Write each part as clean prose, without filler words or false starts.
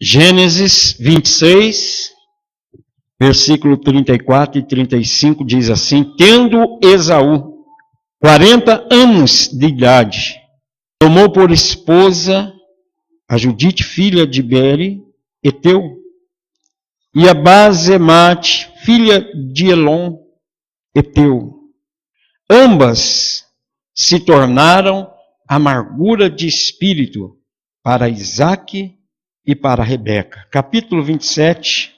Gênesis 26, versículo 34 e 35 diz assim: Tendo Esaú 40 anos de idade, tomou por esposa a Judite, filha de Beri, Eteu, e a Basemate, filha de Elon, Eteu. Ambas se tornaram amargura de espírito para Isaque e para Rebeca. Capítulo 27,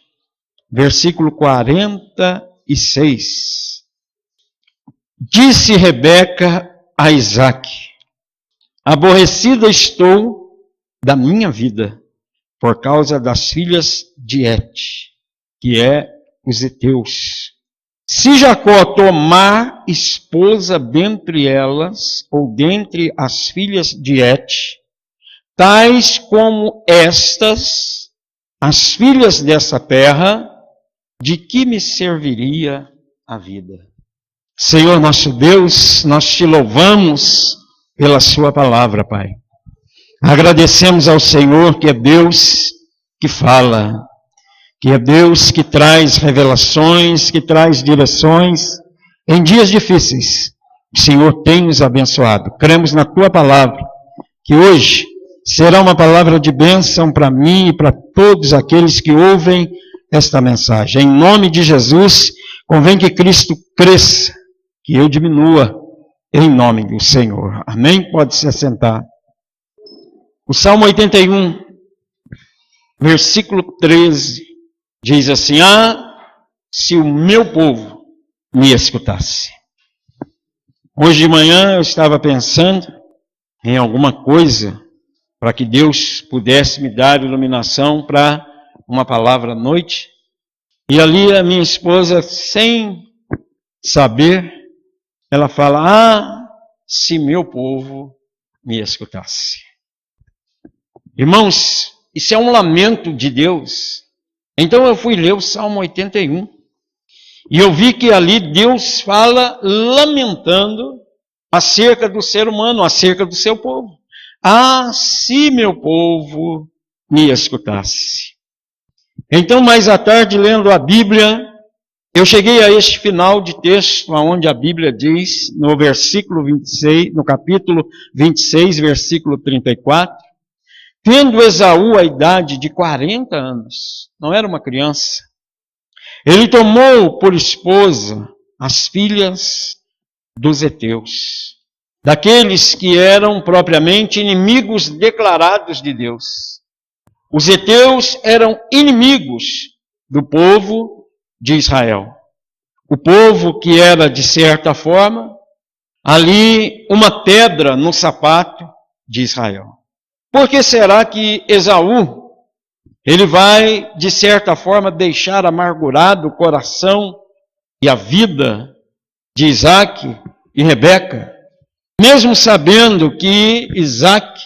versículo 46. Disse Rebeca a Isaque: Aborrecida estou da minha vida, por causa das filhas de Et, que é os heteus. Se Jacó tomar esposa dentre elas, ou dentre as filhas de Et, tais como estas, as filhas dessa terra, de que me serviria a vida? Senhor nosso Deus, nós te louvamos pela sua palavra, Pai. Agradecemos ao Senhor que é Deus que fala, que é Deus que traz revelações, que traz direções em dias difíceis. O Senhor tem nos abençoado. Cremos na tua palavra, que hoje será uma palavra de bênção para mim e para todos aqueles que ouvem esta mensagem. Em nome de Jesus, convém que Cristo cresça, que eu diminua, em nome do Senhor. Amém? Pode se assentar. O Salmo 81, versículo 13, diz assim: se o meu povo me escutasse. Hoje de manhã eu estava pensando em alguma coisa para que Deus pudesse me dar iluminação para uma palavra à noite. E ali a minha esposa, sem saber, ela fala: se meu povo me escutasse. Irmãos, isso é um lamento de Deus. Então eu fui ler o Salmo 81 e eu vi que ali Deus fala lamentando acerca do ser humano, acerca do seu povo. Se meu povo me escutasse. Então, mais à tarde, lendo a Bíblia, eu cheguei a este final de texto, onde a Bíblia diz, no versículo 26, no capítulo 26, versículo 34, tendo Esaú a idade de 40 anos, não era uma criança, ele tomou por esposa as filhas dos heteus, daqueles que eram propriamente inimigos declarados de Deus. Os heteus eram inimigos do povo de Israel. O povo que era, de certa forma, ali uma pedra no sapato de Israel. Por que será que Esaú, ele vai, de certa forma, deixar amargurado o coração e a vida de Isaque e Rebeca, mesmo sabendo que Isaque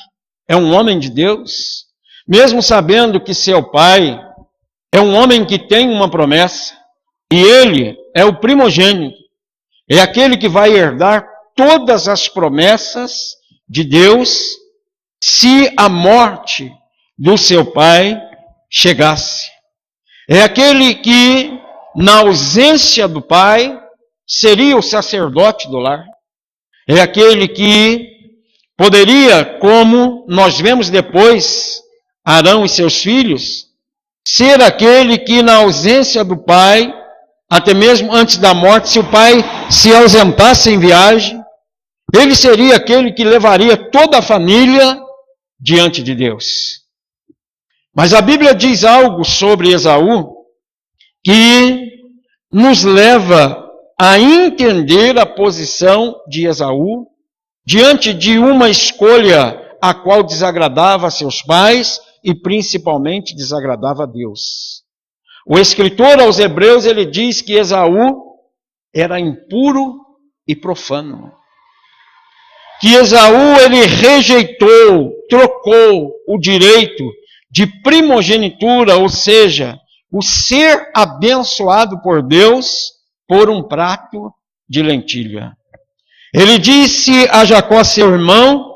é um homem de Deus, mesmo sabendo que seu pai é um homem que tem uma promessa, e ele é o primogênito, é aquele que vai herdar todas as promessas de Deus, se a morte do seu pai chegasse. É aquele que, na ausência do pai, seria o sacerdote do lar. É aquele que poderia, como nós vemos depois, Arão e seus filhos, ser aquele que, na ausência do pai, até mesmo antes da morte, se o pai se ausentasse em viagem, ele seria aquele que levaria toda a família diante de Deus. Mas a Bíblia diz algo sobre Esaú que nos leva a entender a posição de Esaú diante de uma escolha a qual desagradava a seus pais e principalmente desagradava a Deus. O escritor aos Hebreus, ele diz que Esaú era impuro e profano. Que Esaú, ele rejeitou, trocou o direito de primogenitura, ou seja, o ser abençoado por Deus, por um prato de lentilha. Ele disse a Jacó, seu irmão,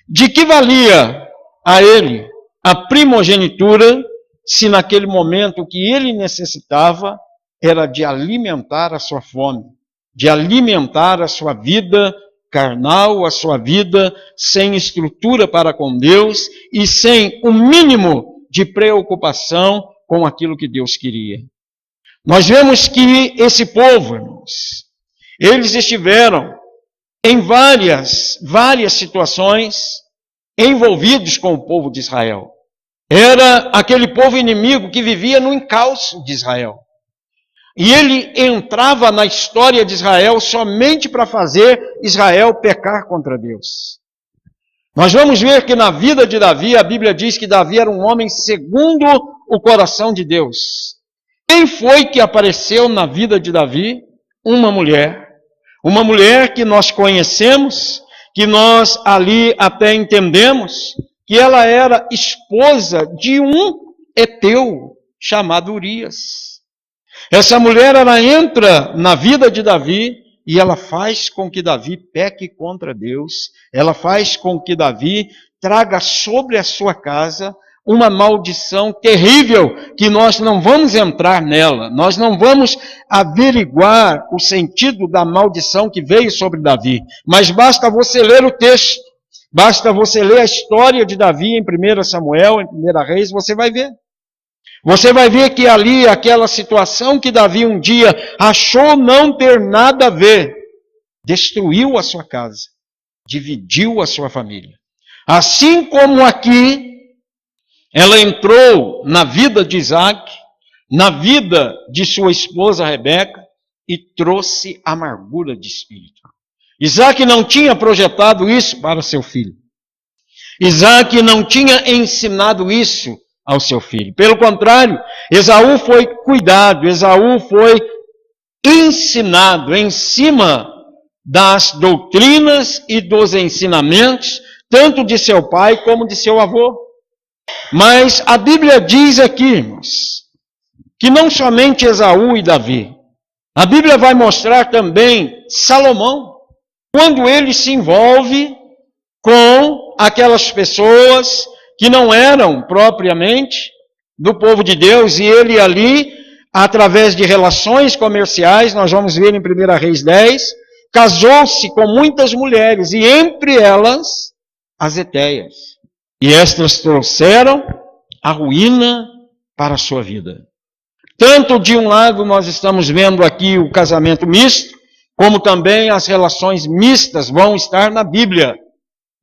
de que valia a ele a primogenitura, se naquele momento o que ele necessitava era de alimentar a sua fome, de alimentar a sua vida carnal, a sua vida sem estrutura para com Deus e sem o mínimo de preocupação com aquilo que Deus queria. Nós vemos que esse povo, irmãos, eles estiveram em várias situações envolvidos com o povo de Israel. Era aquele povo inimigo que vivia no encalço de Israel. E ele entrava na história de Israel somente para fazer Israel pecar contra Deus. Nós vamos ver que na vida de Davi, a Bíblia diz que Davi era um homem segundo o coração de Deus. Quem foi que apareceu na vida de Davi? Uma mulher que nós conhecemos, que nós ali até entendemos, que ela era esposa de um heteu chamado Urias. Essa mulher, ela entra na vida de Davi e ela faz com que Davi peque contra Deus, ela faz com que Davi traga sobre a sua casa uma maldição terrível, que nós não vamos entrar nela, nós não vamos averiguar o sentido da maldição que veio sobre Davi, mas basta você ler o texto, basta você ler a história de Davi em 1 Samuel, em 1 Reis, você vai ver. Você vai ver que ali, aquela situação que Davi um dia achou não ter nada a ver, destruiu a sua casa, dividiu a sua família. Assim como aqui, ela entrou na vida de Isaac, na vida de sua esposa Rebeca, e trouxe amargura de espírito. Isaac não tinha projetado isso para seu filho. Isaac não tinha ensinado isso ao seu filho. Pelo contrário, Esaú foi cuidado, Esaú foi ensinado em cima das doutrinas e dos ensinamentos, tanto de seu pai como de seu avô. Mas a Bíblia diz aqui, irmãos, que não somente Esaú e Davi, a Bíblia vai mostrar também Salomão, quando ele se envolve com aquelas pessoas que não eram propriamente do povo de Deus, e ele ali, através de relações comerciais, nós vamos ver em 1 Reis 10, casou-se com muitas mulheres, e entre elas as hetéias. E estas trouxeram a ruína para a sua vida. Tanto de um lado nós estamos vendo aqui o casamento misto, como também as relações mistas vão estar na Bíblia,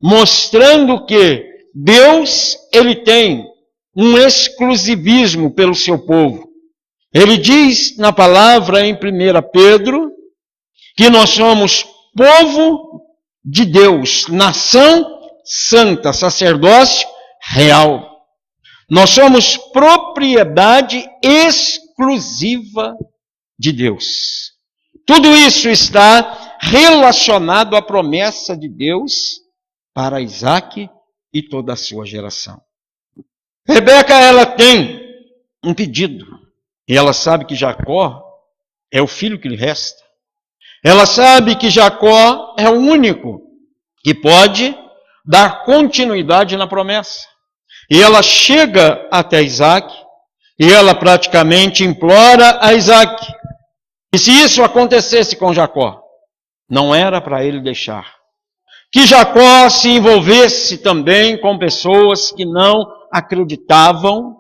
mostrando que Deus, ele tem um exclusivismo pelo seu povo. Ele diz na palavra em 1 Pedro que nós somos povo de Deus, nação santa, sacerdócio real. Nós somos propriedade exclusiva de Deus. Tudo isso está relacionado à promessa de Deus para Isaac e toda a sua geração. Rebeca, ela tem um pedido. E ela sabe que Jacó é o filho que lhe resta. Ela sabe que Jacó é o único que pode dar continuidade na promessa. E ela chega até Isaac e ela praticamente implora a Isaac. E se isso acontecesse com Jacó, não era para ele deixar que Jacó se envolvesse também com pessoas que não acreditavam,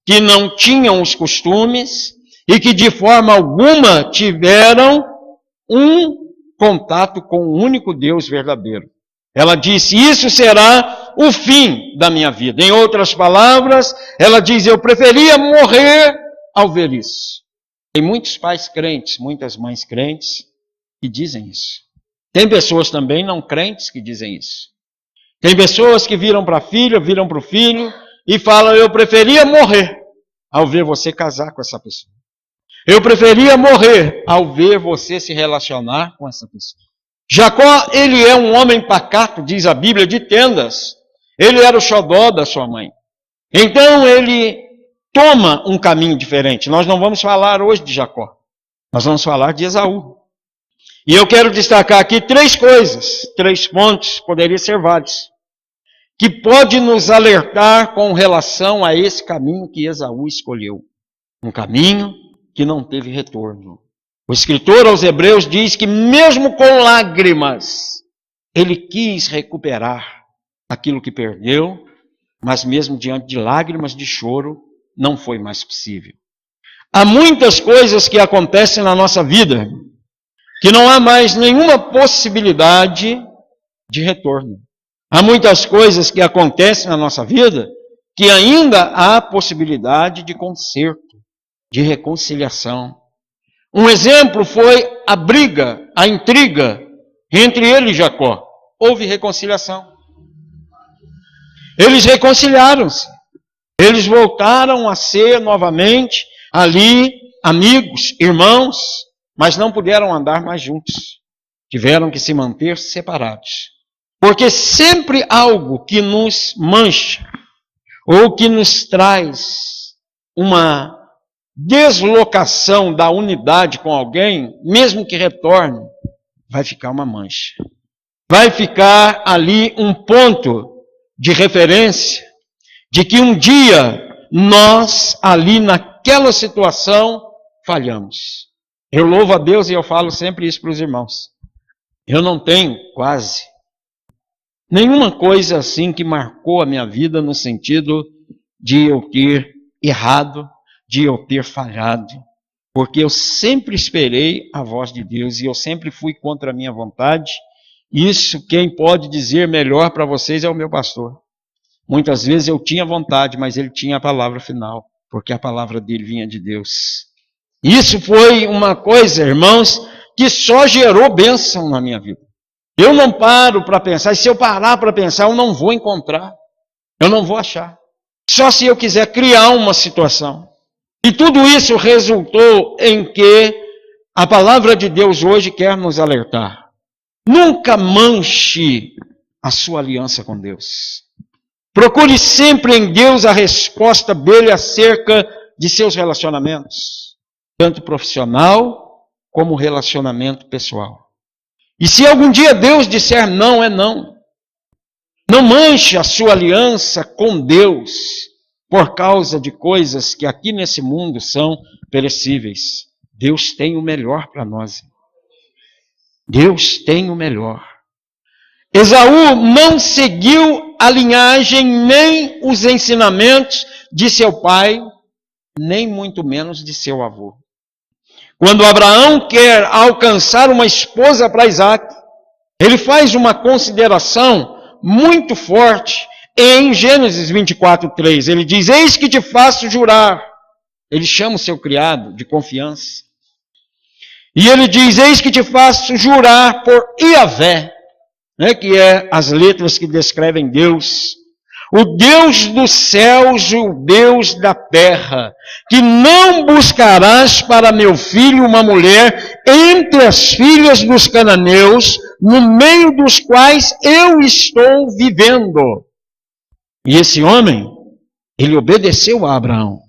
que não tinham os costumes e que de forma alguma tiveram um contato com o único Deus verdadeiro. Ela disse, isso será o fim da minha vida. Em outras palavras, ela diz, eu preferia morrer ao ver isso. Tem muitos pais crentes, muitas mães crentes que dizem isso. Tem pessoas também não crentes que dizem isso. Tem pessoas que viram para a filha, viram para o filho e falam, eu preferia morrer ao ver você casar com essa pessoa. Eu preferia morrer ao ver você se relacionar com essa pessoa. Jacó, ele é um homem pacato, diz a Bíblia, de tendas. Ele era o xodó da sua mãe. Então ele toma um caminho diferente. Nós não vamos falar hoje de Jacó. Nós vamos falar de Esaú. E eu quero destacar aqui 3 coisas, 3 pontos, poderia ser vários, que pode nos alertar com relação a esse caminho que Esaú escolheu. Um caminho que não teve retorno. O escritor aos Hebreus diz que mesmo com lágrimas, ele quis recuperar aquilo que perdeu, mas mesmo diante de lágrimas de choro, não foi mais possível. Há muitas coisas que acontecem na nossa vida que não há mais nenhuma possibilidade de retorno. Há muitas coisas que acontecem na nossa vida que ainda há possibilidade de conserto, de reconciliação. Um exemplo foi a briga, a intriga entre ele e Jacó. Houve reconciliação. Eles reconciliaram-se. Eles voltaram a ser novamente ali amigos, irmãos, mas não puderam andar mais juntos. Tiveram que se manter separados. Porque sempre algo que nos mancha ou que nos traz uma deslocação da unidade com alguém, mesmo que retorne, vai ficar uma mancha. Vai ficar ali um ponto de referência de que um dia nós, ali naquela situação, falhamos. Eu louvo a Deus e eu falo sempre isso para os irmãos. Eu não tenho quase nenhuma coisa assim que marcou a minha vida no sentido de eu ter errado, de eu ter falhado. Porque eu sempre esperei a voz de Deus e eu sempre fui contra a minha vontade. Isso quem pode dizer melhor para vocês é o meu pastor. Muitas vezes eu tinha vontade, mas ele tinha a palavra final, porque a palavra dele vinha de Deus. Isso foi uma coisa, irmãos, que só gerou bênção na minha vida. Eu não paro para pensar, e se eu parar para pensar, eu não vou encontrar, eu não vou achar. Só se eu quiser criar uma situação. E tudo isso resultou em que a palavra de Deus hoje quer nos alertar. Nunca manche a sua aliança com Deus. Procure sempre em Deus a resposta dele acerca de seus relacionamentos, tanto profissional como relacionamento pessoal. E se algum dia Deus disser não, é não. Não manche a sua aliança com Deus por causa de coisas que aqui nesse mundo são perecíveis. Deus tem o melhor para nós. Deus tem o melhor. Esaú não seguiu a linhagem nem os ensinamentos de seu pai, nem muito menos de seu avô. Quando Abraão quer alcançar uma esposa para Isaac, ele faz uma consideração muito forte em Gênesis 24:3. Ele diz: eis que te faço jurar. Ele chama o seu criado de confiança. E ele diz: eis que te faço jurar por Iavé, que é as letras que descrevem Deus, o Deus dos céus e o Deus da terra, que não buscarás para meu filho uma mulher entre as filhas dos cananeus, no meio dos quais eu estou vivendo. E esse homem, ele obedeceu a Abraão.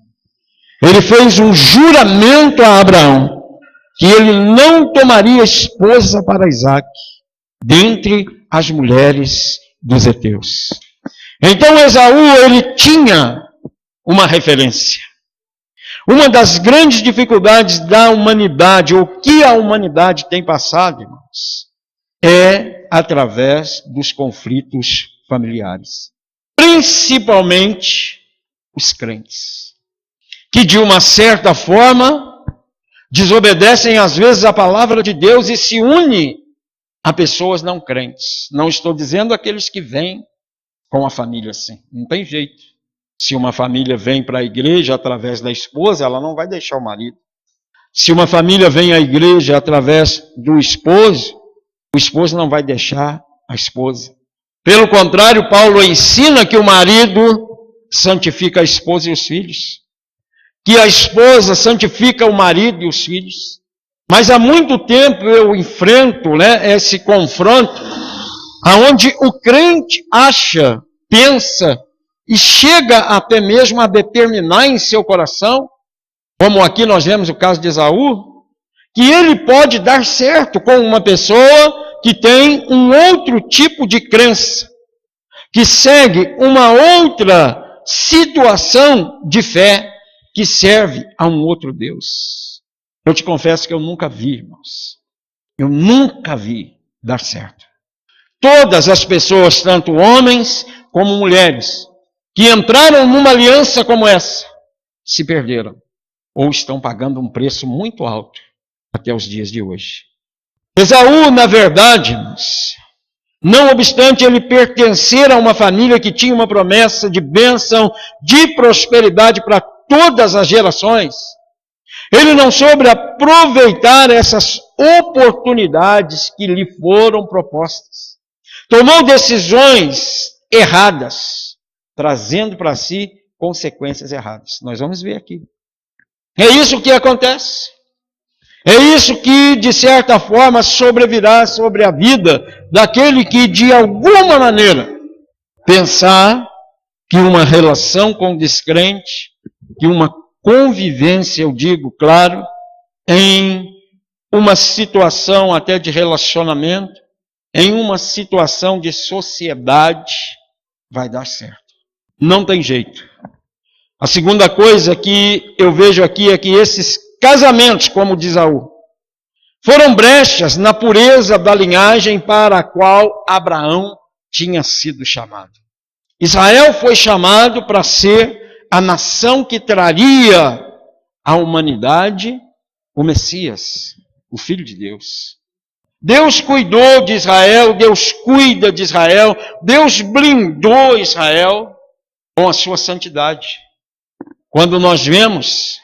Ele fez um juramento a Abraão, que ele não tomaria esposa para Isaac, dentre as mulheres dos heteus. Então Esaú, ele tinha uma referência. Uma das grandes dificuldades da humanidade, ou que a humanidade tem passado, irmãos, é através dos conflitos familiares. Principalmente os crentes, que de uma certa forma desobedecem às vezes a palavra de Deus e se unem a pessoas não crentes. Não estou dizendo aqueles que vêm com a família assim. Não tem jeito. Se uma família vem para a igreja através da esposa, ela não vai deixar o marido. Se uma família vem à igreja através do esposo, o esposo não vai deixar a esposa. Pelo contrário, Paulo ensina que o marido santifica a esposa e os filhos, que a esposa santifica o marido e os filhos. Mas há muito tempo eu enfrento esse confronto, aonde o crente acha, pensa e chega até mesmo a determinar em seu coração, como aqui nós vemos o caso de Esaú, que ele pode dar certo com uma pessoa que tem um outro tipo de crença, que segue uma outra situação de fé que serve a um outro Deus. Eu te confesso que eu nunca vi, irmãos. Eu nunca vi dar certo. Todas as pessoas, tanto homens como mulheres, que entraram numa aliança como essa, se perderam. Ou estão pagando um preço muito alto até os dias de hoje. Esaú, na verdade, não obstante ele pertencer a uma família que tinha uma promessa de bênção, de prosperidade para todas as gerações, ele não soube aproveitar essas oportunidades que lhe foram propostas. Tomou decisões erradas, trazendo para si consequências erradas. Nós vamos ver aqui. É isso que acontece. É isso que, de certa forma, sobrevirá sobre a vida daquele que, de alguma maneira, pensar que uma relação com o descrente, que uma convivência, eu digo, claro, em uma situação até de relacionamento, em uma situação de sociedade, vai dar certo. Não tem jeito. A segunda coisa que eu vejo aqui é que esses casamentos, como diz Esaú, foram brechas na pureza da linhagem para a qual Abraão tinha sido chamado. Israel foi chamado para ser a nação que traria à humanidade o Messias, o Filho de Deus. Deus cuidou de Israel, Deus cuida de Israel, Deus blindou Israel com a sua santidade. Quando nós vemos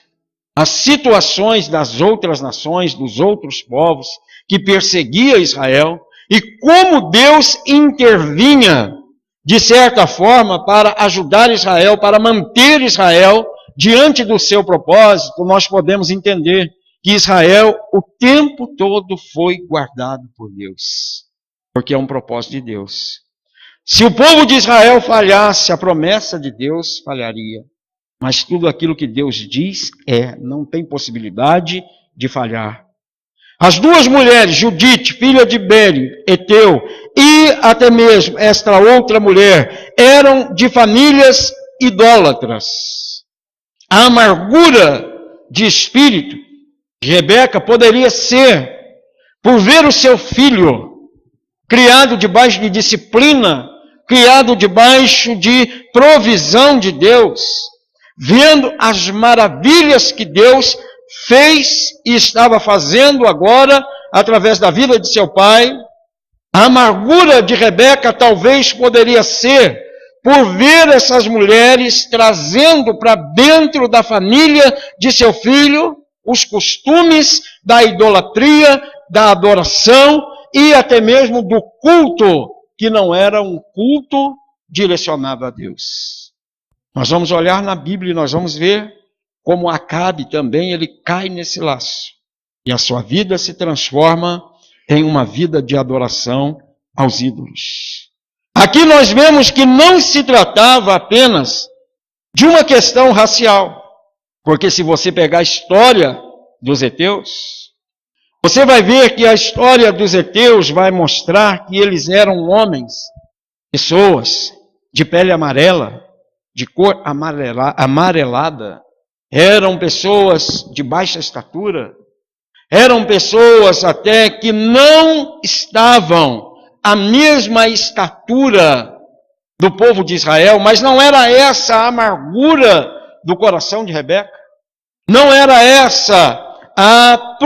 as situações das outras nações, dos outros povos que perseguia Israel, e como Deus intervinha, de certa forma, para ajudar Israel, para manter Israel diante do seu propósito, nós podemos entender que Israel o tempo todo foi guardado por Deus, porque é um propósito de Deus. Se o povo de Israel falhasse, a promessa de Deus falharia. Mas tudo aquilo que Deus diz não tem possibilidade de falhar. As duas mulheres, Judite, filha de Beri, Eteu, e até mesmo esta outra mulher, eram de famílias idólatras. A amargura de espírito de Rebeca poderia ser por ver o seu filho criado debaixo de disciplina, criado debaixo de provisão de Deus, vendo as maravilhas que Deus fez e estava fazendo agora através da vida de seu pai. A amargura de Rebeca talvez poderia ser por ver essas mulheres trazendo para dentro da família de seu filho os costumes da idolatria, da adoração e até mesmo do culto, que não era um culto direcionado a Deus. Nós vamos olhar na Bíblia e nós vamos ver como Acabe também ele cai nesse laço. E a sua vida se transforma em uma vida de adoração aos ídolos. Aqui nós vemos que não se tratava apenas de uma questão racial. Porque se você pegar a história dos heteus, você vai ver que a história dos heteus vai mostrar que eles eram homens, pessoas de pele amarela, de cor amarelada, eram pessoas de baixa estatura, eram pessoas até que não estavam à mesma estatura do povo de Israel, mas não era essa a amargura do coração de Rebeca, não era essa a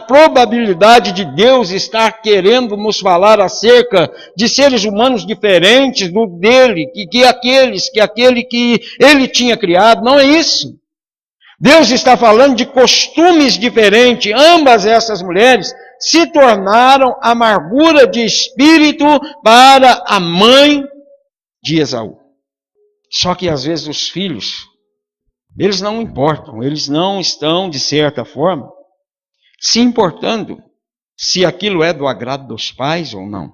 probabilidade de Deus estar querendo nos falar acerca de seres humanos diferentes do dele, que aquele que ele tinha criado. Não é isso. Deus está falando de costumes diferentes. Ambas essas mulheres se tornaram amargura de espírito para a mãe de Esaú. Só que às vezes os filhos, eles não importam, eles não estão, de certa forma, se importando se aquilo é do agrado dos pais ou não.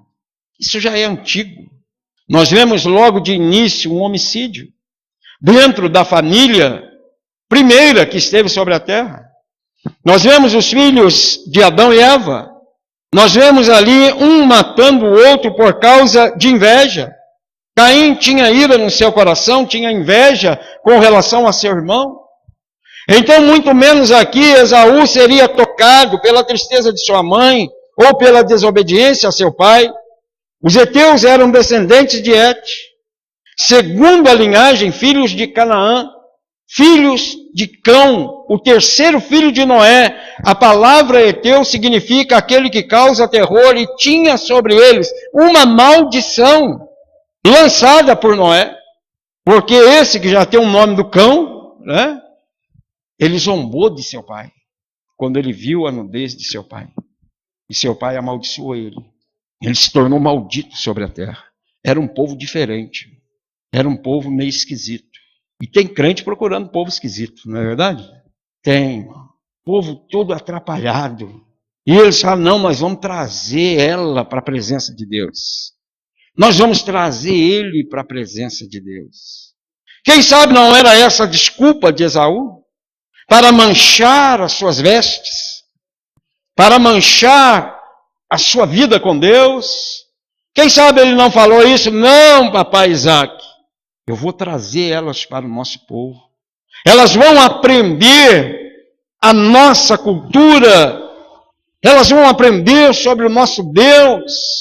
Isso já é antigo. Nós vemos logo de início um homicídio dentro da família primeira que esteve sobre a terra. Nós vemos os filhos de Adão e Eva. Nós vemos ali um matando o outro por causa de inveja. Caim tinha ira no seu coração, tinha inveja com relação a seu irmão. Então, muito menos aqui, Esaú seria tocado pela tristeza de sua mãe ou pela desobediência a seu pai. Os heteus eram descendentes de Et, segundo a linhagem, filhos de Canaã, filhos de Cão, o terceiro filho de Noé. A palavra heteu significa aquele que causa terror, e tinha sobre eles uma maldição lançada por Noé, porque esse que já tem o nome do cão, né? Ele zombou de seu pai, quando ele viu a nudez de seu pai. E seu pai amaldiçoou ele. Ele se tornou maldito sobre a terra. Era um povo diferente. Era um povo meio esquisito. E tem crente procurando povo esquisito, não é verdade? Tem. Povo todo atrapalhado. E eles falam, não, nós vamos trazer ela para a presença de Deus. Nós vamos trazer ele para a presença de Deus. Quem sabe não era essa a desculpa de Esaú? Para manchar as suas vestes? Para manchar a sua vida com Deus? Quem sabe ele não falou isso? Não, papai Isaac. Eu vou trazer elas para o nosso povo. Elas vão aprender a nossa cultura. Elas vão aprender sobre o nosso Deus.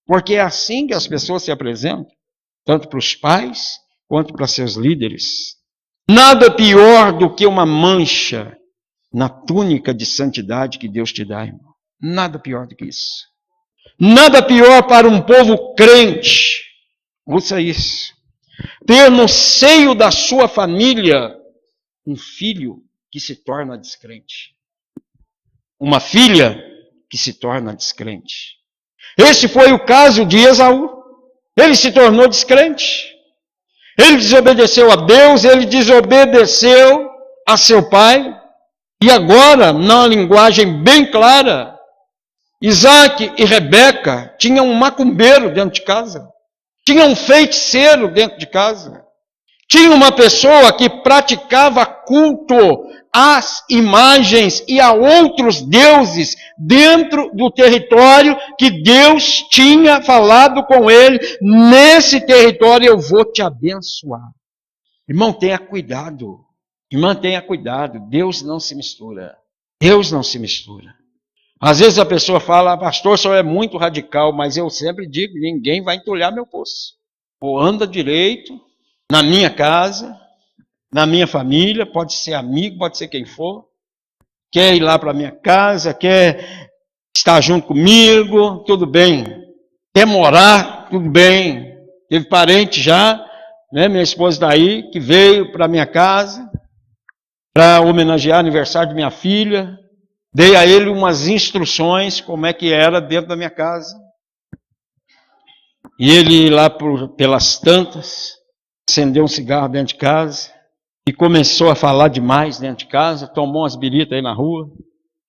Porque é assim que as pessoas se apresentam. Tanto para os pais, quanto para seus líderes. Nada pior do que uma mancha na túnica de santidade que Deus te dá, irmão. Nada pior do que isso. Nada pior para um povo crente. Ouça isso. Ter no seio da sua família um filho que se torna descrente. Uma filha que se torna descrente. Esse foi o caso de Esaú. Ele se tornou descrente. Ele desobedeceu a Deus, ele desobedeceu a seu pai. E agora, na linguagem bem clara, Isaac e Rebeca tinham um macumbeiro dentro de casa. Tinham um feiticeiro dentro de casa. Tinha uma pessoa que praticava culto às imagens e a outros deuses dentro do território que Deus tinha falado com ele. Nesse território eu vou te abençoar. Irmão, tenha cuidado. Irmã, tenha cuidado. Deus não se mistura. Deus não se mistura. Às vezes a pessoa fala, pastor, o senhor é muito radical, mas eu sempre digo, ninguém vai entulhar meu poço. Ou anda direito, na minha casa, na minha família, pode ser amigo, pode ser quem for, quer ir lá para a minha casa, quer estar junto comigo, tudo bem. Quer morar, tudo bem. Teve parente já, né, minha esposa daí, que veio para a minha casa, para homenagear o aniversário de minha filha. Dei a ele umas instruções, como é que era dentro da minha casa. E ele lá pelas tantas, acendeu um cigarro dentro de casa e começou a falar demais dentro de casa, tomou umas biritas aí na rua.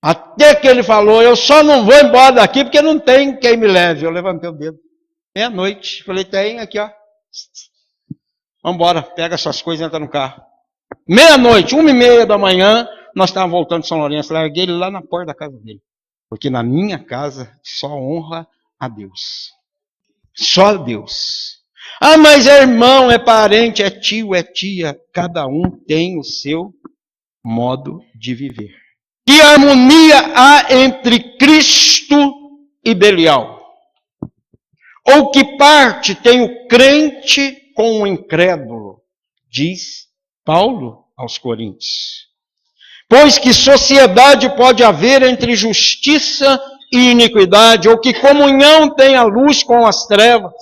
Até que ele falou, eu só não vou embora daqui porque não tem quem me leve. Eu levantei o dedo. Meia-noite. Falei, tem aqui, ó. Vamos embora, pega suas coisas e entra no carro. Meia-noite, 1h30 da manhã, nós estávamos voltando de São Lourenço, larguei ele lá na porta da casa dele. Porque na minha casa só honra a Deus. Só a Deus. Ah, mas é irmão, é parente, é tio, é tia. Cada um tem o seu modo de viver. Que harmonia há entre Cristo e Belial? Ou que parte tem o crente com o incrédulo? Diz Paulo aos Coríntios. Pois que sociedade pode haver entre justiça e iniquidade? Ou que comunhão tem a luz com as trevas?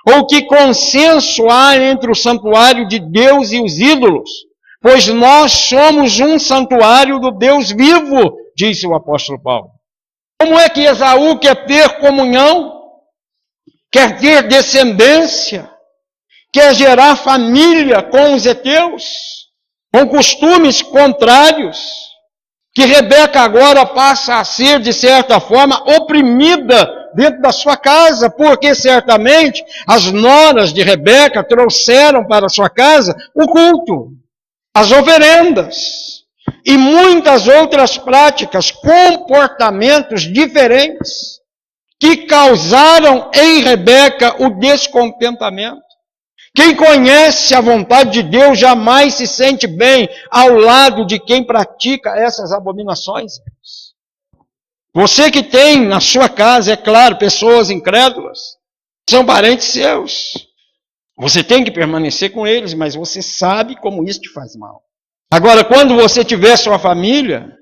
Ou que consenso há entre o santuário de Deus e os ídolos? Pois nós somos um santuário do Deus vivo, disse o apóstolo Paulo. Como é que Esaú quer ter comunhão? Quer ter descendência? Quer gerar família com os heteus? Com costumes contrários, que Rebeca agora passa a ser, de certa forma, oprimida dentro da sua casa, porque certamente as noras de Rebeca trouxeram para a sua casa o culto, as oferendas e muitas outras práticas, comportamentos diferentes, que causaram em Rebeca o descontentamento. Quem conhece a vontade de Deus jamais se sente bem ao lado de quem pratica essas abominações. Você que tem na sua casa, é claro, pessoas incrédulas, são parentes seus. Você tem que permanecer com eles, mas você sabe como isso te faz mal. Agora, quando você tiver sua família,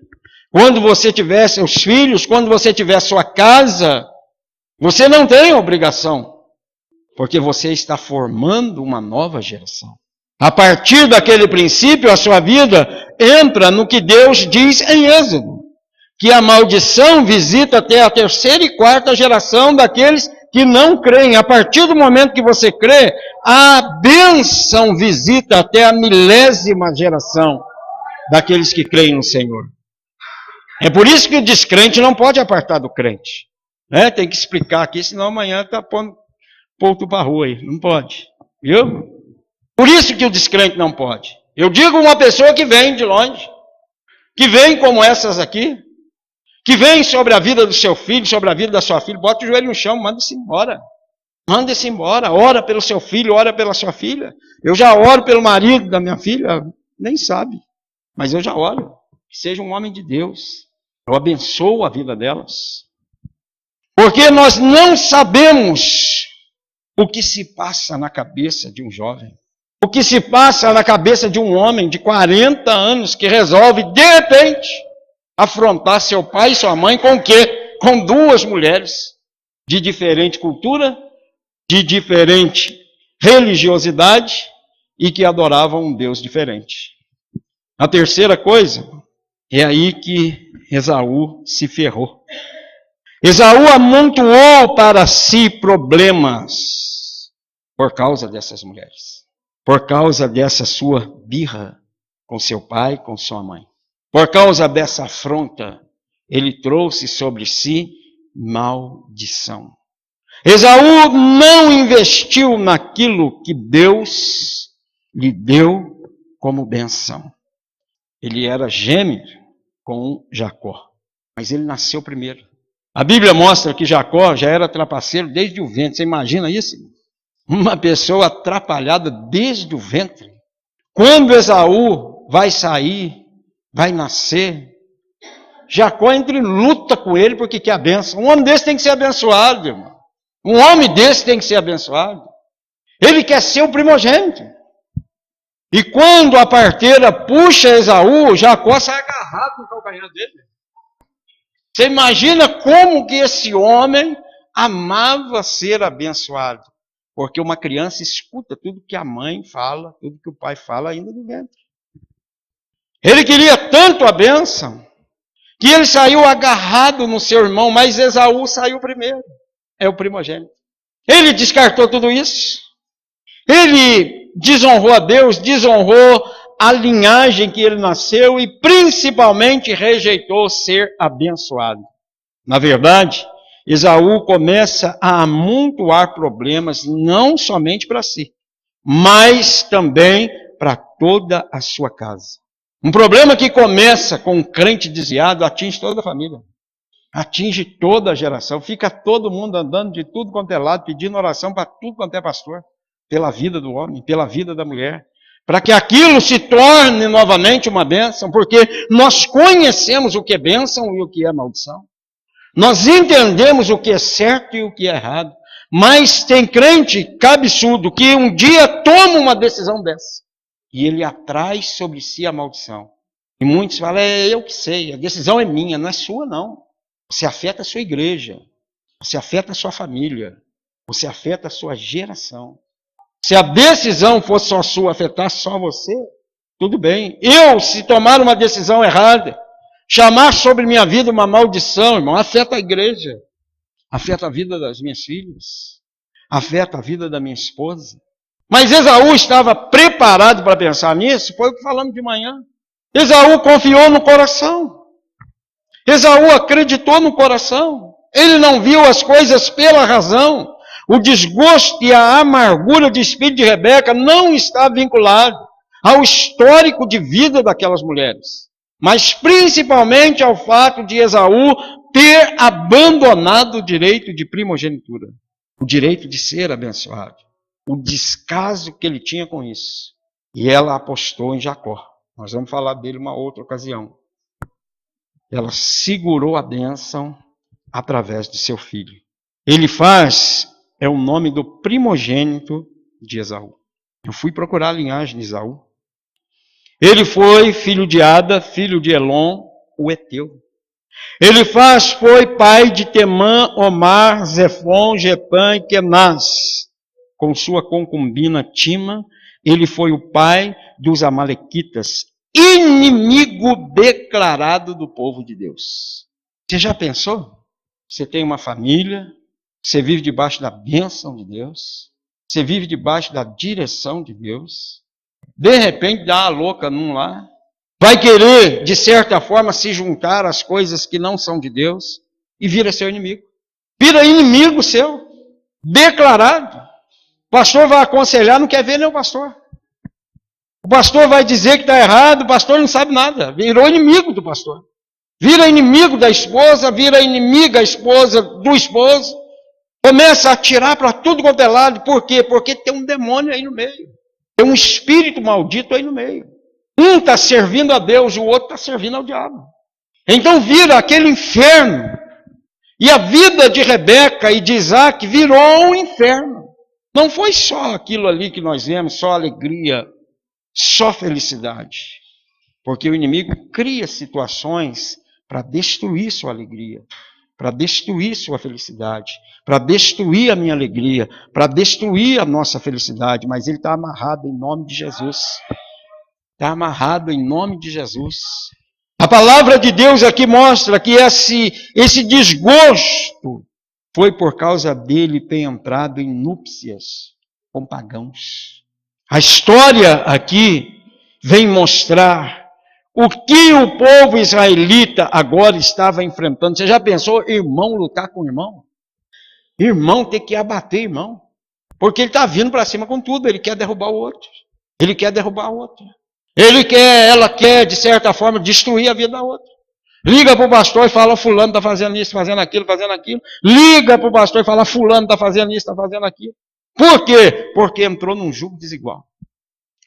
quando você tiver seus filhos, quando você tiver sua casa, você não tem obrigação, porque você está formando uma nova geração. A partir daquele princípio, a sua vida entra no que Deus diz em Êxodo, que a maldição visita até a 3ª e 4ª geração daqueles que não creem. A partir do momento que você crê, a bênção visita até a 1000ª geração daqueles que creem no Senhor. É por isso que o descrente não pode apartar do crente. Né? Tem que explicar aqui, senão amanhã está pondo ponto para a rua aí. Não pode. Viu? Por isso que o descrente não pode. Eu digo uma pessoa que vem de longe, que vem como essas aqui, que vem sobre a vida do seu filho, sobre a vida da sua filha, bota o joelho no chão, manda-se embora. Manda-se embora. Ora pelo seu filho, ora pela sua filha. Eu já oro pelo marido da minha filha, nem sabe. Mas eu já oro. Que seja um homem de Deus. Eu abençoo a vida delas. Porque nós não sabemos o que se passa na cabeça de um jovem. O que se passa na cabeça de um homem de 40 anos que resolve, de repente, afrontar seu pai e sua mãe com o quê? Com 2 mulheres de diferente cultura, de diferente religiosidade e que adoravam um Deus diferente. A terceira coisa, é aí que Esaú se ferrou. Esaú amontoou para si problemas por causa dessas mulheres. Por causa dessa sua birra com seu pai, com sua mãe. Por causa dessa afronta, ele trouxe sobre si maldição. Esaú não investiu naquilo que Deus lhe deu como benção. Ele era gêmeo com Jacó, mas ele nasceu primeiro. A Bíblia mostra que Jacó já era trapaceiro desde o ventre. Você imagina isso? Uma pessoa atrapalhada desde o ventre. Quando Esaú vai sair, vai nascer, Jacó entra em luta com ele porque quer a bênção. Um homem desse tem que ser abençoado, irmão. Um homem desse tem que ser abençoado. Ele quer ser o primogênito. E quando a parteira puxa Esaú, Jacó sai agarrado no calcanhar dele. Você imagina como que esse homem amava ser abençoado. Porque uma criança escuta tudo que a mãe fala, tudo que o pai fala ainda do ventre. Ele queria tanto a bênção, que ele saiu agarrado no seu irmão, mas Esaú saiu primeiro. É o primogênito. Ele descartou tudo isso. Ele desonrou a Deus, desonrou a linhagem que ele nasceu e principalmente rejeitou ser abençoado. Na verdade, Esaú começa a amontoar problemas não somente para si, mas também para toda a sua casa. Um problema que começa com um crente desviado atinge toda a família. Atinge toda a geração. Fica todo mundo andando de tudo quanto é lado, pedindo oração para tudo quanto é pastor. Pela vida do homem, pela vida da mulher. Para que aquilo se torne novamente uma bênção. Porque nós conhecemos o que é bênção e o que é maldição. Nós entendemos o que é certo e o que é errado. Mas tem crente cabeçudo que um dia toma uma decisão dessa. E ele atrai sobre si a maldição. E muitos falam, é eu que sei, a decisão é minha, não é sua não. Você afeta a sua igreja, você afeta a sua família, você afeta a sua geração. Se a decisão fosse só sua, afetasse só você, tudo bem. Eu, se tomar uma decisão errada, chamar sobre minha vida uma maldição, irmão, afeta a igreja, afeta a vida das minhas filhas, afeta a vida da minha esposa. Mas Esaú estava preparado para pensar nisso, foi o que falamos de manhã. Esaú confiou no coração. Esaú acreditou no coração. Ele não viu as coisas pela razão. O desgosto e a amargura de espírito de Rebeca não está vinculado ao histórico de vida daquelas mulheres, mas principalmente ao fato de Esaú ter abandonado o direito de primogenitura, o direito de ser abençoado, o descaso que ele tinha com isso. E ela apostou em Jacó. Nós vamos falar dele uma outra ocasião. Ela segurou a bênção através de seu filho. Elifaz é o nome do primogênito de Esaú. Eu fui procurar a linhagem de Esaú. Ele foi filho de Ada, filho de Elon, o Eteu. Elifaz foi pai de Temã, Omar, Zefon, Gepã e Kenaz. Com sua concubina Tima, ele foi o pai dos amalequitas, inimigo declarado do povo de Deus. Você já pensou? Você tem uma família, você vive debaixo da bênção de Deus, você vive debaixo da direção de Deus, de repente dá uma louca num lá, vai querer, de certa forma, se juntar às coisas que não são de Deus e vira seu inimigo. Vira inimigo seu, declarado. O pastor vai aconselhar, não quer ver nem o pastor. O pastor vai dizer que está errado, o pastor não sabe nada. Virou inimigo do pastor. Vira inimigo da esposa, vira inimiga a esposa do esposo. Começa a atirar para tudo quanto é lado. Por quê? Porque tem um demônio aí no meio. Tem um espírito maldito aí no meio. Um está servindo a Deus, o outro está servindo ao diabo. Então vira aquele inferno. E a vida de Rebeca e de Isaac virou um inferno. Não foi só aquilo ali que nós vemos, só alegria, só felicidade. Porque o inimigo cria situações para destruir sua alegria, para destruir sua felicidade, para destruir a minha alegria, para destruir a nossa felicidade. Mas ele está amarrado em nome de Jesus. Está amarrado em nome de Jesus. A palavra de Deus aqui mostra que esse desgosto foi por causa dele ter entrado em núpcias com pagãos. A história aqui vem mostrar o que o povo israelita agora estava enfrentando. Você já pensou irmão lutar com irmão? Irmão ter que abater irmão. Porque ele está vindo para cima com tudo, ele quer derrubar o outro. Ele quer derrubar o outro. Ela quer, de certa forma, destruir a vida da outra. Liga para o pastor e fala, fulano está fazendo isso, fazendo aquilo, fazendo aquilo. Liga para o pastor e fala, fulano está fazendo isso, está fazendo aquilo. Por quê? Porque entrou num jugo desigual.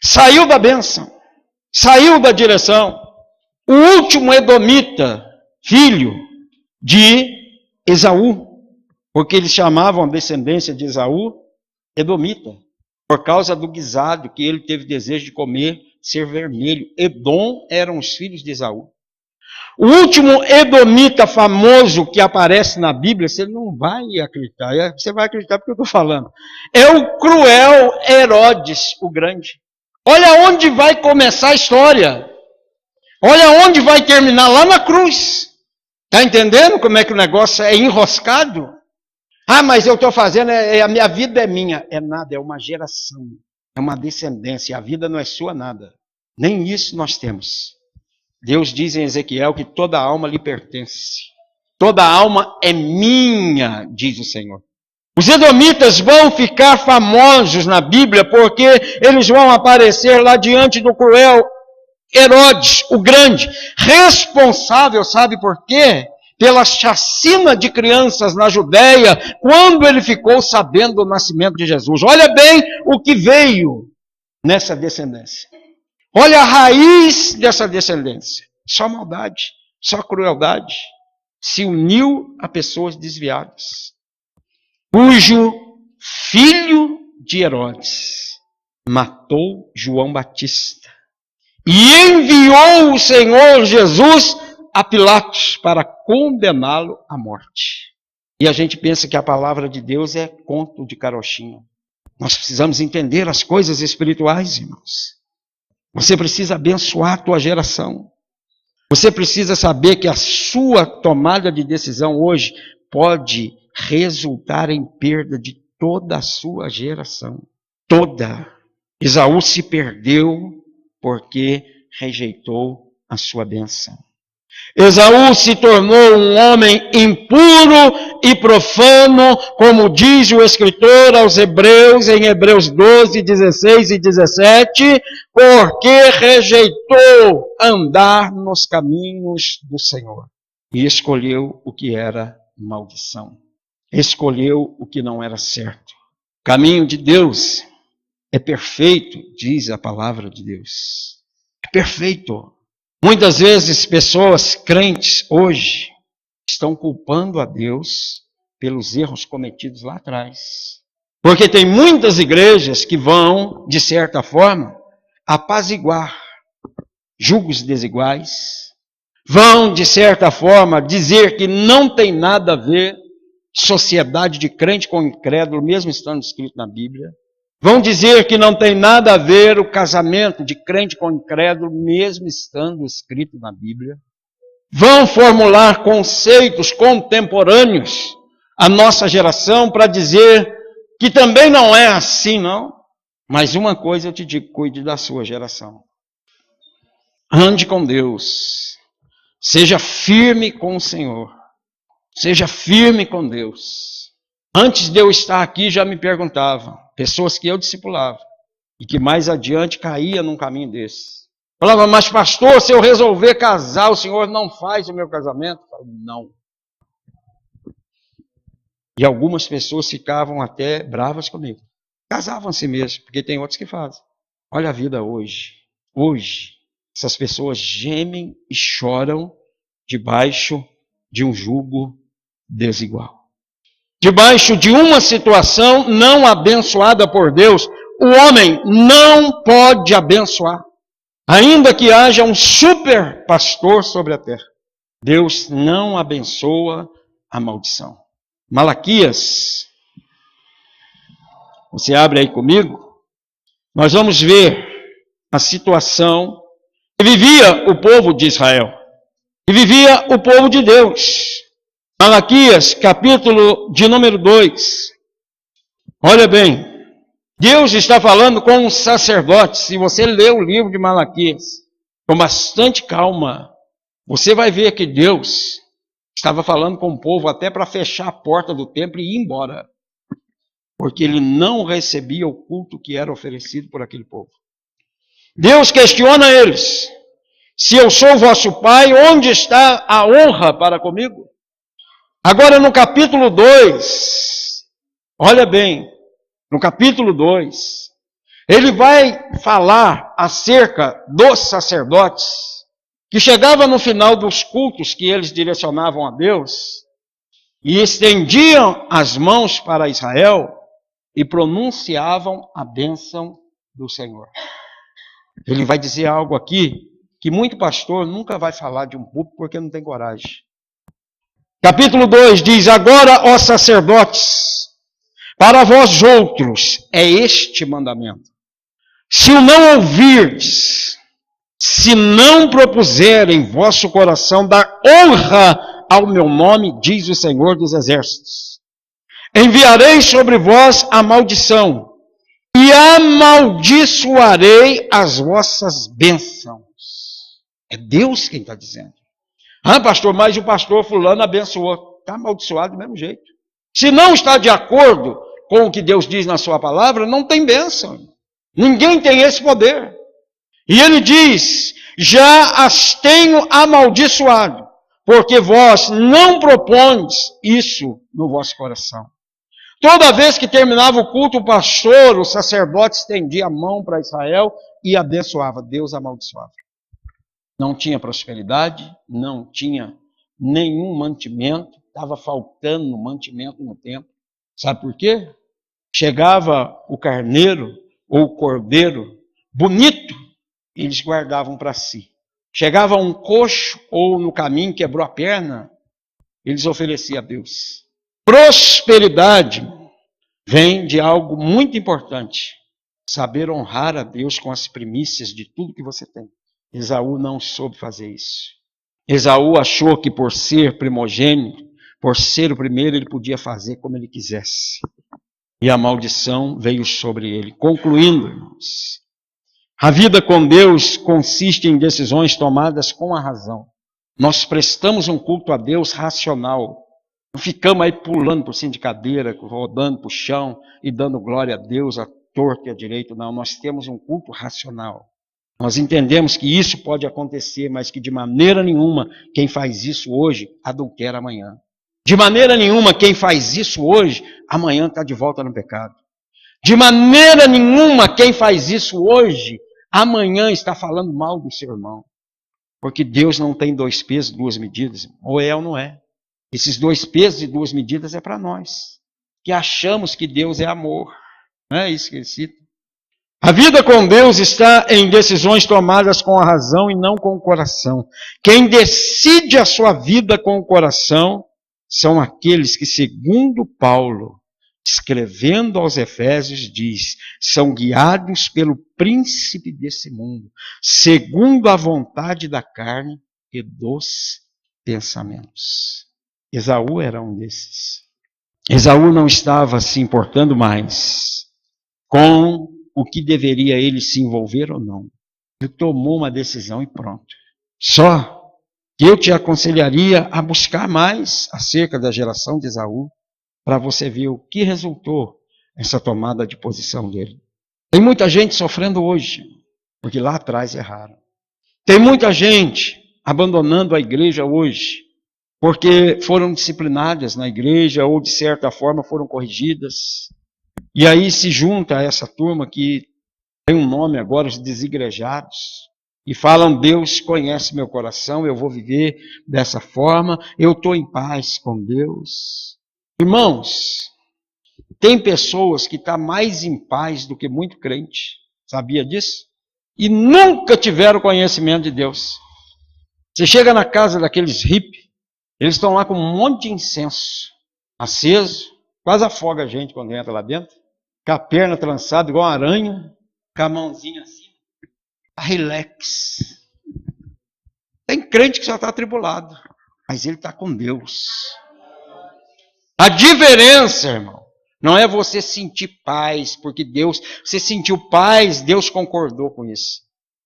Saiu da bênção. Saiu da direção. O último edomita, filho de Esaú, porque eles chamavam a descendência de Esaú edomita, por causa do guisado que ele teve desejo de comer, ser vermelho. Edom eram os filhos de Esaú. O último edomita famoso que aparece na Bíblia, você não vai acreditar, você vai acreditar porque eu estou falando, é o cruel Herodes, o Grande. Olha onde vai começar a história. Olha onde vai terminar, lá na cruz. Está entendendo como é que o negócio é enroscado? Ah, mas eu estou fazendo, a minha vida é minha. É nada, é uma geração, é uma descendência. A vida não é sua nada. Nem isso nós temos. Deus diz em Ezequiel que toda alma lhe pertence. Toda alma é minha, diz o Senhor. Os edomitas vão ficar famosos na Bíblia porque eles vão aparecer lá diante do cruel Herodes, o Grande, responsável, sabe por quê? Pela chacina de crianças na Judéia, quando ele ficou sabendo do nascimento de Jesus. Olha bem o que veio nessa descendência. Olha a raiz dessa descendência. Só maldade, só crueldade. Se uniu a pessoas desviadas. Cujo filho de Herodes matou João Batista. E enviou o Senhor Jesus a Pilatos para condená-lo à morte. E a gente pensa que a palavra de Deus é conto de carochinha. Nós precisamos entender as coisas espirituais, irmãos. Você precisa abençoar a tua geração. Você precisa saber que a sua tomada de decisão hoje pode resultar em perda de toda a sua geração. Toda. Esaú se perdeu porque rejeitou a sua bênção. Esaú se tornou um homem impuro e profano, como diz o escritor aos Hebreus, em Hebreus 12, 16 e 17, porque rejeitou andar nos caminhos do Senhor e escolheu o que era maldição. Escolheu o que não era certo. O caminho de Deus é perfeito, diz a palavra de Deus. É perfeito. Muitas vezes pessoas crentes hoje estão culpando a Deus pelos erros cometidos lá atrás. Porque tem muitas igrejas que vão, de certa forma, apaziguar julgos desiguais. Vão, de certa forma, dizer que não tem nada a ver sociedade de crente com incrédulo, mesmo estando escrito na Bíblia. Vão dizer que não tem nada a ver o casamento de crente com incrédulo, mesmo estando escrito na Bíblia. Vão formular conceitos contemporâneos à nossa geração para dizer que também não é assim, não. Mas uma coisa eu te digo, cuide da sua geração. Ande com Deus. Seja firme com o Senhor. Seja firme com Deus. Antes de eu estar aqui já me perguntavam, pessoas que eu discipulava, e que mais adiante caía num caminho desse. Falava, mas pastor, se eu resolver casar, o senhor não faz o meu casamento? Eu falava, não. E algumas pessoas ficavam até bravas comigo. Casavam-se mesmo, porque tem outros que fazem. Olha a vida hoje. Hoje, essas pessoas gemem e choram debaixo de um jugo desigual. Debaixo de uma situação não abençoada por Deus, o homem não pode abençoar. Ainda que haja um super pastor sobre a terra, Deus não abençoa a maldição. Malaquias, você abre aí comigo, nós vamos ver a situação que vivia o povo de Israel, que vivia o povo de Deus. Malaquias, capítulo de número 2. Olha bem, Deus está falando com os sacerdotes. Se você ler o livro de Malaquias com bastante calma, você vai ver que Deus estava falando com o povo até para fechar a porta do templo e ir embora. Porque ele não recebia o culto que era oferecido por aquele povo. Deus questiona eles. Se eu sou vosso pai, onde está a honra para comigo? Agora no capítulo 2, olha bem, no capítulo 2, ele vai falar acerca dos sacerdotes, que chegava no final dos cultos que eles direcionavam a Deus, e estendiam as mãos para Israel, e pronunciavam a bênção do Senhor. Ele vai dizer algo aqui, que muito pastor nunca vai falar de um púlpito, porque não tem coragem. Capítulo 2 diz, agora, ó sacerdotes, para vós outros é este mandamento. Se o não ouvirdes, se não propuserem em vosso coração dar honra ao meu nome, diz o Senhor dos Exércitos, enviarei sobre vós a maldição e amaldiçoarei as vossas bênçãos. É Deus quem está dizendo. Ah, pastor, mas o pastor fulano abençoou. Está amaldiçoado do mesmo jeito. Se não está de acordo com o que Deus diz na sua palavra, não tem bênção. Ninguém tem esse poder. E ele diz, já as tenho amaldiçoado, porque vós não propondes isso no vosso coração. Toda vez que terminava o culto, o pastor, o sacerdote estendia a mão para Israel e abençoava. Deus amaldiçoava. Não tinha prosperidade, não tinha nenhum mantimento, estava faltando mantimento no templo. Sabe por quê? Chegava o carneiro ou o cordeiro bonito, e eles guardavam para si. Chegava um coxo ou no caminho quebrou a perna, eles ofereciam a Deus. Prosperidade vem de algo muito importante, saber honrar a Deus com as primícias de tudo que você tem. Esaú não soube fazer isso. Esaú achou que por ser primogênito, por ser o primeiro, ele podia fazer como ele quisesse. E a maldição veio sobre ele. Concluindo, irmãos, a vida com Deus consiste em decisões tomadas com a razão. Nós prestamos um culto a Deus racional. Não ficamos aí pulando por cima de cadeira, rodando para o chão e dando glória a Deus à torta e à direita. Não, nós temos um culto racional. Nós entendemos que isso pode acontecer, mas que de maneira nenhuma quem faz isso hoje adultera amanhã. De maneira nenhuma quem faz isso hoje, amanhã está de volta no pecado. De maneira nenhuma, quem faz isso hoje, amanhã está falando mal do seu irmão. Porque Deus não tem 2 pesos, 2 medidas. Ou é ou não é. Esses 2 pesos e 2 medidas é para nós, que achamos que Deus é amor. Não é isso que ele cita. A vida com Deus está em decisões tomadas com a razão e não com o coração. Quem decide a sua vida com o coração são aqueles que, segundo Paulo, escrevendo aos Efésios, diz: são guiados pelo príncipe desse mundo, segundo a vontade da carne e dos pensamentos. Esaú era um desses. Esaú não estava se importando mais com o que deveria ele se envolver ou não. Ele tomou uma decisão e pronto. Só que eu te aconselharia a buscar mais acerca da geração de Esaú, para você ver o que resultou essa tomada de posição dele. Tem muita gente sofrendo hoje, porque lá atrás erraram. Tem muita gente abandonando a igreja hoje, porque foram disciplinadas na igreja ou de certa forma foram corrigidas. E aí se junta a essa turma que tem um nome agora, os desigrejados, e falam: Deus conhece meu coração, eu vou viver dessa forma, eu estou em paz com Deus. Irmãos, tem pessoas que estão mais em paz do que muito crente, sabia disso? E nunca tiveram conhecimento de Deus. Você chega na casa daqueles hippies, eles estão lá com um monte de incenso aceso, quase afoga a gente quando entra lá dentro, com a perna trançada igual uma aranha, com a mãozinha assim, relax. Tem crente que já está atribulado, mas ele está com Deus. A diferença, irmão, não é você sentir paz, porque Deus, você sentiu paz, Deus concordou com isso.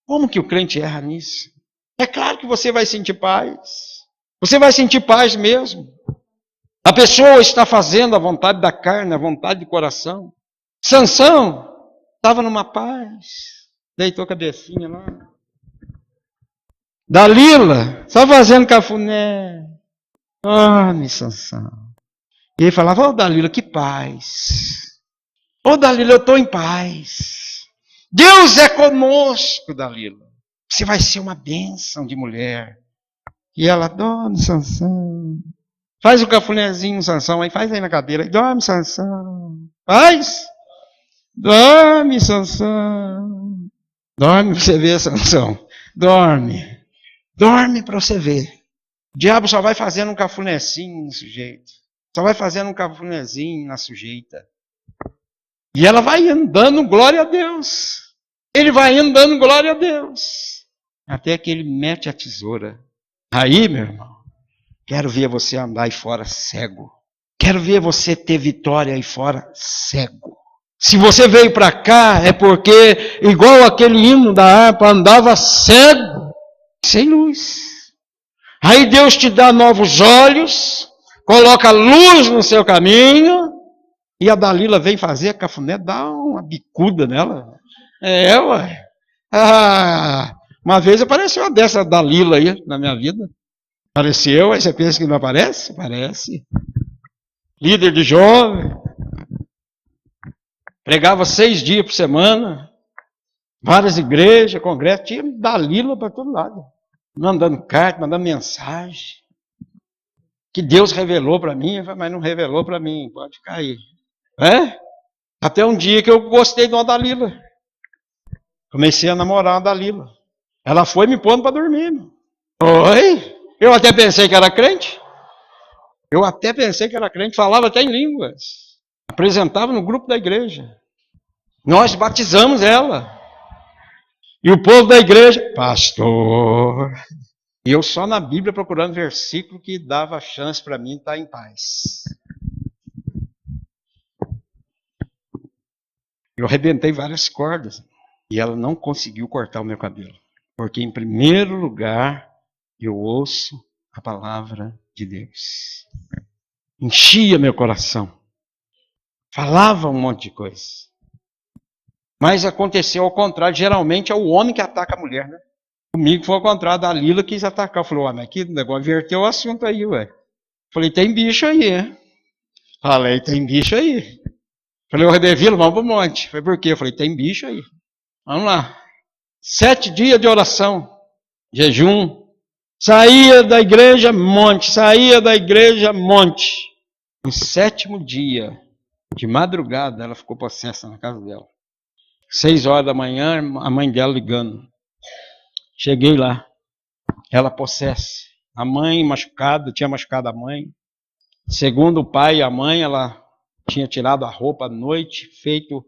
Como que o crente erra nisso? É claro que você vai sentir paz. Você vai sentir paz mesmo. A pessoa está fazendo a vontade da carne, a vontade do coração. Sansão estava numa paz, deitou a cabecinha lá. Dalila, só fazendo cafuné. Dorme, Sansão. E ele falava: ô Dalila, que paz. Ô Dalila, eu estou em paz. Deus é conosco, Dalila. Você vai ser uma bênção de mulher. E ela: dorme, Sansão. Faz o cafunézinho, Sansão, aí faz aí na cadeira. Dorme, Sansão. Faz. Dorme, Sansão. Dorme para você ver, Sansão. Dorme. Dorme para você ver. O diabo só vai fazendo um cafunézinho no sujeito. Só vai fazendo um cafunézinho na sujeita. E ela vai andando, glória a Deus. Ele vai andando, glória a Deus. Até que ele mete a tesoura. Aí, meu irmão, quero ver você andar aí fora cego. Quero ver você ter vitória aí fora cego. Se você veio para cá, é porque, igual aquele hino da harpa, andava cego, sem luz. Aí Deus te dá novos olhos, coloca luz no seu caminho, e a Dalila vem fazer a cafuné, dá uma bicuda nela. Ué. Uma vez apareceu uma dessa Dalila aí na minha vida. Apareceu, aí você pensa que não aparece? Aparece. Líder de jovem. Pregava 6 dias por semana. Várias igrejas, congressos. Tinha Dalila para todo lado. Mandando carta, mandando mensagem. Que Deus revelou para mim, mas não revelou para mim. Pode cair. Até um dia que eu gostei de uma Dalila. Comecei a namorar uma Dalila. Ela foi me pondo para dormir. Oi? Eu até pensei que era crente. Falava até em línguas. Apresentava no grupo da igreja. Nós batizamos ela. E o povo da igreja: pastor. E eu só na Bíblia procurando versículo que dava chance para mim estar em paz. Eu arrebentei várias cordas. E ela não conseguiu cortar o meu cabelo. Porque, em primeiro lugar, eu ouço a palavra de Deus. Enchia meu coração. Falava um monte de coisa. Mas aconteceu ao contrário. Geralmente é o homem que ataca a mulher, né? Comigo foi ao contrário. A Dalila quis atacar. Eu falei: mas que negócio, inverteu o assunto aí, ué. Falei: tem bicho aí, hein? Falei: tem bicho aí. Falei, ô Redevilo, vamos pro monte. Falei, por quê? Eu falei, tem bicho aí. Vamos lá. 7 dias de oração, jejum. Saía da igreja, monte. Saía da igreja, monte. No 7º dia, de madrugada, ela ficou possessa na casa dela. 6 horas da manhã, a mãe dela ligando. Cheguei lá. Ela possessa. A mãe machucada, tinha machucado a mãe. Segundo o pai e a mãe, ela tinha tirado a roupa à noite, feito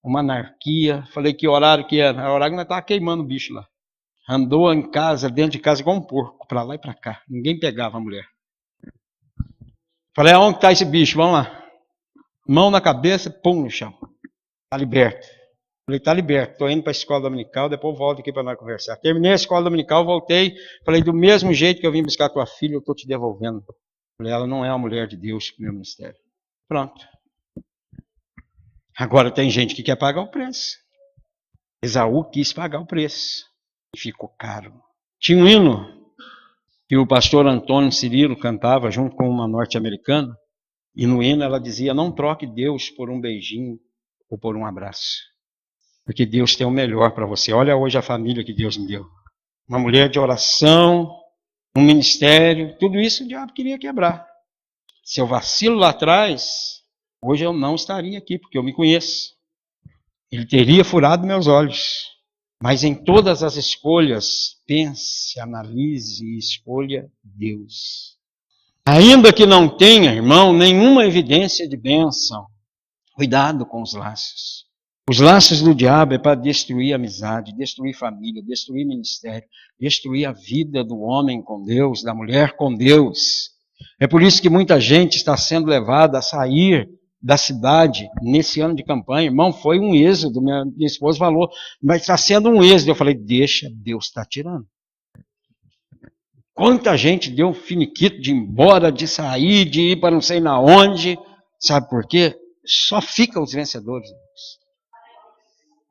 uma anarquia. Falei que horário que era. O horário que nós estávamos queimando o bicho lá. Andou em casa, dentro de casa, igual um porco, para lá e para cá. Ninguém pegava a mulher. Falei, aonde está esse bicho? Vamos lá. Mão na cabeça, pum no chão. Está liberto. Falei, está liberto. Estou indo para a escola dominical, depois volto aqui para nós conversar. Terminei a escola dominical, voltei. Falei, do mesmo jeito que eu vim buscar tua filha, eu estou te devolvendo. Falei, ela não é a mulher de Deus para o meu ministério. Pronto. Agora tem gente que quer pagar o preço. Esaú quis pagar o preço. E ficou caro. Tinha um hino que o pastor Antônio Cirilo cantava junto com uma norte-americana. E no hino ela dizia, não troque Deus por um beijinho ou por um abraço. Porque Deus tem o melhor para você. Olha hoje a família que Deus me deu. Uma mulher de oração, um ministério, tudo isso o diabo queria quebrar. Se eu vacilo lá atrás, hoje eu não estaria aqui, porque eu me conheço. Ele teria furado meus olhos. Mas em todas as escolhas, pense, analise e escolha Deus. Ainda que não tenha, irmão, nenhuma evidência de bênção, cuidado com os laços. Os laços do diabo é para destruir a amizade, destruir família, destruir ministério, destruir a vida do homem com Deus, da mulher com Deus. É por isso que muita gente está sendo levada a sair da cidade nesse ano de campanha. Irmão, foi um êxodo, minha esposa falou, mas está sendo um êxodo. Eu falei, deixa, Deus está tirando. Quanta gente deu um finiquito de ir embora, de sair, de ir para não sei na onde. Sabe por quê? Só ficam os vencedores.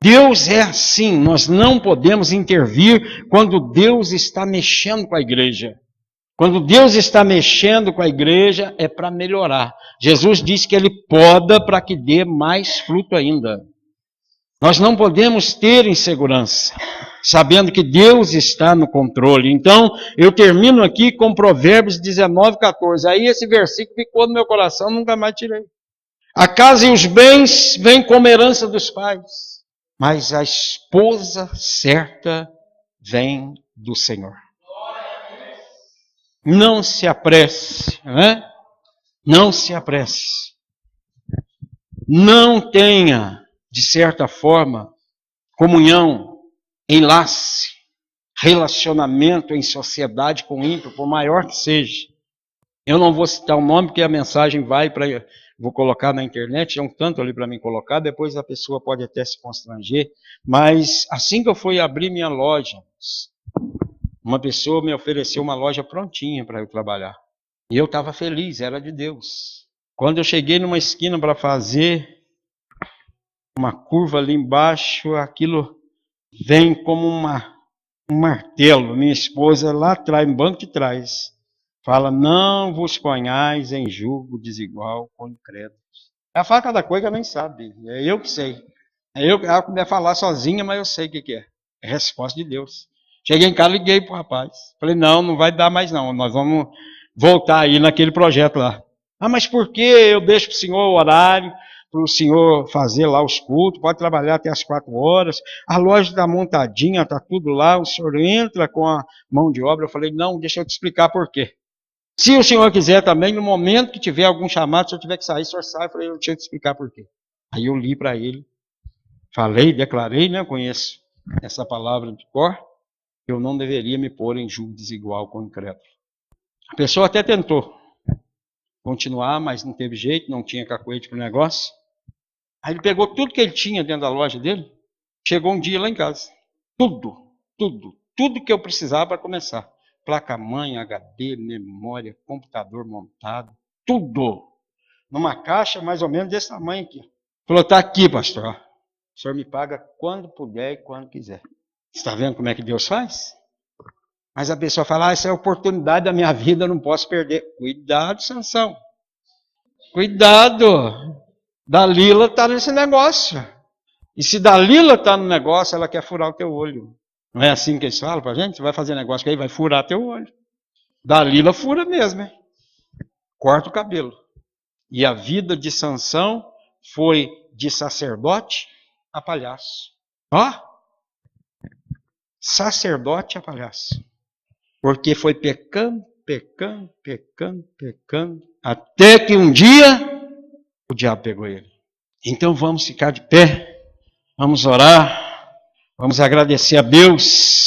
Deus é assim, nós não podemos intervir quando Deus está mexendo com a igreja. Quando Deus está mexendo com a igreja, é para melhorar. Jesus disse que Ele poda para que dê mais fruto ainda. Nós não podemos ter insegurança, sabendo que Deus está no controle. Então, eu termino aqui com Provérbios 19:14. Aí esse versículo ficou no meu coração, nunca mais tirei. A casa e os bens vêm como herança dos pais, mas a esposa certa vem do Senhor. Não se apresse, né? Não se apresse. Não tenha, de certa forma, comunhão, enlace, relacionamento em sociedade com ímpio, por maior que seja. Eu não vou citar o nome, porque a mensagem vai para... Vou colocar na internet, é um tanto ali para mim colocar, depois a pessoa pode até se constranger. Mas assim que eu fui abrir minha loja, uma pessoa me ofereceu uma loja prontinha para eu trabalhar. E eu estava feliz, era de Deus. Quando eu cheguei numa esquina para fazer uma curva ali embaixo, aquilo vem como um martelo. Minha esposa lá atrás, no banco de trás, fala, não vos ponhais em julgo desigual com incrédulos. Ela fala cada coisa que ela nem sabe, é eu que sei. Ela começa a falar sozinha, mas eu sei o que é. É resposta de Deus. Cheguei em casa, liguei para o rapaz. Falei, não vai dar mais não, nós vamos voltar aí naquele projeto lá. Ah, mas por que eu deixo para o senhor o horário, para o senhor fazer lá os cultos, pode trabalhar até as 4 horas, a loja está montadinha, está tudo lá, o senhor entra com a mão de obra. Eu falei, não, deixa eu te explicar por quê. Se o senhor quiser também, no momento que tiver algum chamado, se eu tiver que sair, o senhor sai. Eu falei, deixa eu te explicar por quê. Aí eu li para ele, falei, declarei, né, conheço essa palavra de cor, eu não deveria me pôr em julgo desigual com o incrédulo. A pessoa até tentou continuar, mas não teve jeito, não tinha cacuete para o negócio. Aí ele pegou tudo que ele tinha dentro da loja dele, chegou um dia lá em casa. Tudo que eu precisava para começar. Placa-mãe, HD, memória, computador montado, tudo. Numa caixa mais ou menos desse tamanho aqui. Falou, está aqui, pastor. O senhor me paga quando puder e quando quiser. Está vendo como é que Deus faz? Mas a pessoa fala, essa é a oportunidade da minha vida, eu não posso perder. Cuidado, Sansão. Cuidado. Dalila está nesse negócio. E se Dalila está no negócio, ela quer furar o teu olho. Não é assim que eles falam para a gente? Você vai fazer negócio aí, vai furar teu olho. Dalila fura mesmo, hein? Corta o cabelo. E a vida de Sansão foi de sacerdote a palhaço. Ó! Sacerdote a palhaço. Porque foi pecando, até que um dia o diabo pegou ele. Então vamos ficar de pé, vamos orar, vamos agradecer a Deus